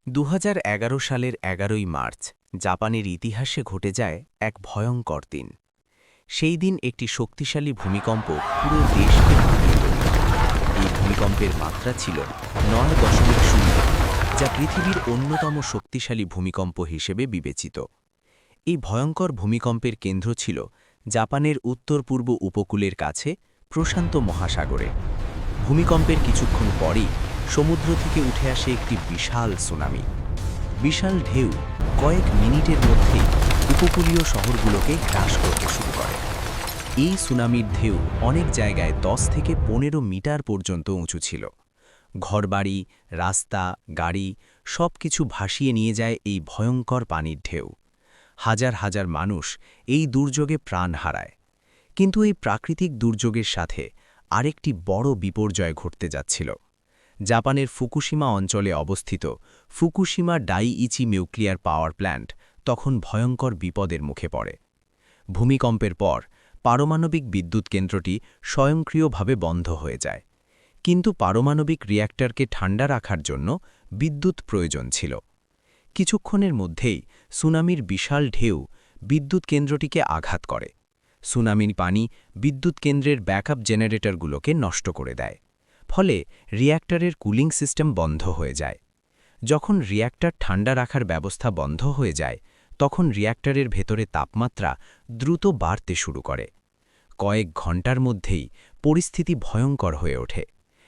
২০১১ সালের ১১ই মার্চ জাপানের ইতিহাসে ঘটে যায় এক ভয়ঙ্কর দিন। সেই দিন একটি শক্তিশালী ভূমিকম্প পুরো দেশকে ভাঙিয়ে তোলে। এই ভূমিকম্পের মাত্রা ছিল ৯.০, যা পৃথিবীর অন্যতম শক্তিশালী ভূমিকম্প হিসেবে বিবেচিত। এই ভয়ঙ্কর ভূমিকম্পের কেন্দ্র ছিল জাপানের উত্তর-পূর্ব উপকূলের কাছে প্রশান্ত মহাসাগরে। ভূমিকম্পের কিছুক্ষণ পরই সমুদ্র থেকে উঠে আসে একটি বিশাল সুনামি। বিশাল ঢেউ কয়েক মিনিটের মধ্যেই উপকূলীয় শহরগুলোকে গ্রাস করতে শুরু করে। এই সুনামির ঢেউ অনেক জায়গায় ১০ থেকে ১৫ মিটার পর্যন্ত উঁচু ছিল। ঘরবাড়ি, রাস্তা, গাড়ি সবকিছু ভাসিয়ে নিয়ে যায় এই ভয়ঙ্কর পানির ঢেউ। হাজার হাজার মানুষ এই দুর্যোগে প্রাণ হারায়। কিন্তু এই প্রাকৃতিক দুর্যোগের সাথে আরেকটি বড় বিপর্যয় ঘটতে যাচ্ছিল। জাপানের ফুকুশিমা অঞ্চলে অবস্থিত ফুকুশিমা ডাইইচি নিউক্লিয়ার পাওয়ার প্ল্যান্ট তখন ভয়ঙ্কর বিপদের মুখে পড়ে। ভূমিকম্পের পর পারমাণবিক বিদ্যুৎ কেন্দ্রটি স্বয়ংক্রিয়ভাবে বন্ধ হয়ে যায়। কিন্তু পারমাণবিক রিয়্যাক্টরকে ঠান্ডা রাখার জন্য বিদ্যুৎ প্রয়োজন ছিল। কিছুক্ষণের মধ্যেই সুনামির বিশাল ঢেউ বিদ্যুৎ কেন্দ্রটিকে আঘাত করে। সুনামির পানি বিদ্যুৎ কেন্দ্রের ব্যাকআপ জেনারেটরগুলোকে নষ্ট করে দেয়। ফলে রিয়্যাক্টরের কুলিং সিস্টেম বন্ধ হয়ে যায়। যখন রিয়্যাক্টর ঠান্ডা রাখার ব্যবস্থা বন্ধ হয়ে যায়, তখন রিয়্যাক্টরের ভেতরে তাপমাত্রা দ্রুত বাড়তে শুরু করে। কয়েক ঘন্টার মধ্যেই পরিস্থিতি ভয়ঙ্কর হয়ে ওঠে।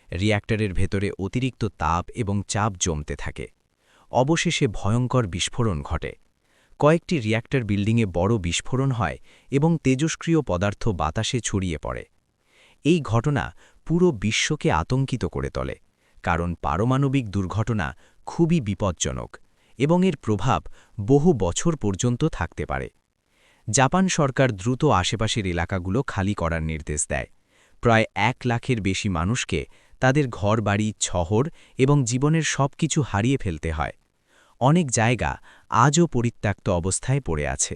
রিয়্যাক্টরের ভেতরে অতিরিক্ত তাপ এবং চাপ জমতে থাকে। অবশেষে ভয়ঙ্কর বিস্ফোরণ ঘটে। কয়েকটি রিয়্যাক্টর বিল্ডিংয়ে বড় বিস্ফোরণ হয় এবং তেজস্ক্রিয় পদার্থ বাতাসে ছড়িয়ে পড়ে। এই ঘটনা পুরো বিশ্বকে আতঙ্কিত করে তোলে, কারণ পারমাণবিক দুর্ঘটনা খুবই বিপজ্জনক এবং এর প্রভাব বহু বছর পর্যন্ত থাকতে পারে। জাপান সরকার দ্রুত আশেপাশের এলাকাগুলো খালি করার নির্দেশ দেয়। প্রায় ১ লাখের বেশি মানুষকে তাদের ঘরবাড়ি, শহর এবং জীবনের সবকিছু হারিয়ে ফেলতে হয়। অনেক জায়গা আজও পরিত্যক্ত অবস্থায় পড়ে আছে।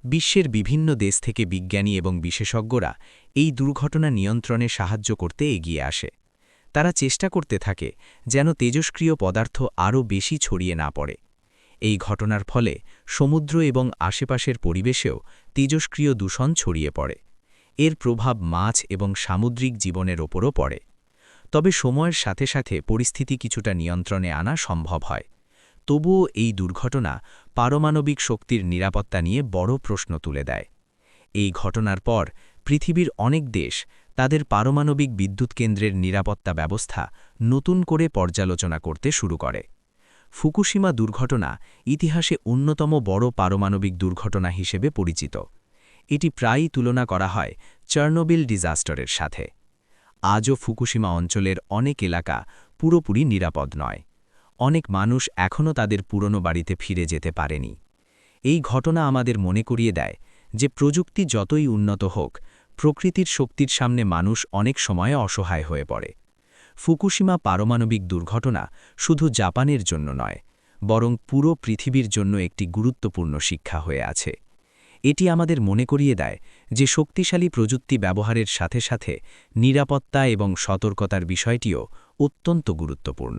বিশ্বের বিভিন্ন দেশ থেকে বিজ্ঞানী এবং বিশেষজ্ঞরা এই দুর্ঘটনা নিয়ন্ত্রণে সাহায্য করতে এগিয়ে আসে। তারা চেষ্টা করতে থাকে যেন তেজস্ক্রিয় পদার্থ আরও বেশি ছড়িয়ে না পড়ে। এই ঘটনার ফলে সমুদ্র এবং আশেপাশের পরিবেশেও তেজস্ক্রিয় দূষণ ছড়িয়ে পড়ে। এর প্রভাব মাছ এবং সামুদ্রিক জীবনের ওপরও পড়ে। তবে সময়ের সাথে সাথে পরিস্থিতি কিছুটা নিয়ন্ত্রণে আনা সম্ভব হয়। তবুও এই দুর্ঘটনা পারমাণবিক শক্তির নিরাপত্তা নিয়ে বড় প্রশ্ন তুলে দেয়। এই ঘটনার পর পৃথিবীর অনেক দেশ তাদের পারমাণবিক বিদ্যুৎ কেন্দ্রের নিরাপত্তা ব্যবস্থা নতুন করে পর্যালোচনা করতে শুরু করে। ফুকুশিমা দুর্ঘটনা ইতিহাসে অন্যতম বড় পারমাণবিক দুর্ঘটনা হিসেবে পরিচিত। এটি প্রায়ই তুলনা করা হয় চার্নোবিল ডিজাস্টারের সাথে। আজও ফুকুশিমা অঞ্চলের অনেক এলাকা পুরোপুরি নিরাপদ নয়। অনেক মানুষ এখনও তাদের পুরনো বাড়িতে ফিরে যেতে পারেনি। এই ঘটনা আমাদের মনে করিয়ে দেয় যে প্রযুক্তি যতই উন্নত হোক, প্রকৃতির শক্তির সামনে মানুষ অনেক সময় অসহায় হয়ে পড়ে। ফুকুশিমা পারমাণবিক দুর্ঘটনা শুধু জাপানের জন্য নয়, বরং পুরো পৃথিবীর জন্য একটি গুরুত্বপূর্ণ শিক্ষা হয়ে আছে। এটি আমাদের মনে করিয়ে দেয় যে শক্তিশালী প্রযুক্তি ব্যবহারের সাথে সাথে নিরাপত্তা এবং সতর্কতার বিষয়টিও অত্যন্ত গুরুত্বপূর্ণ।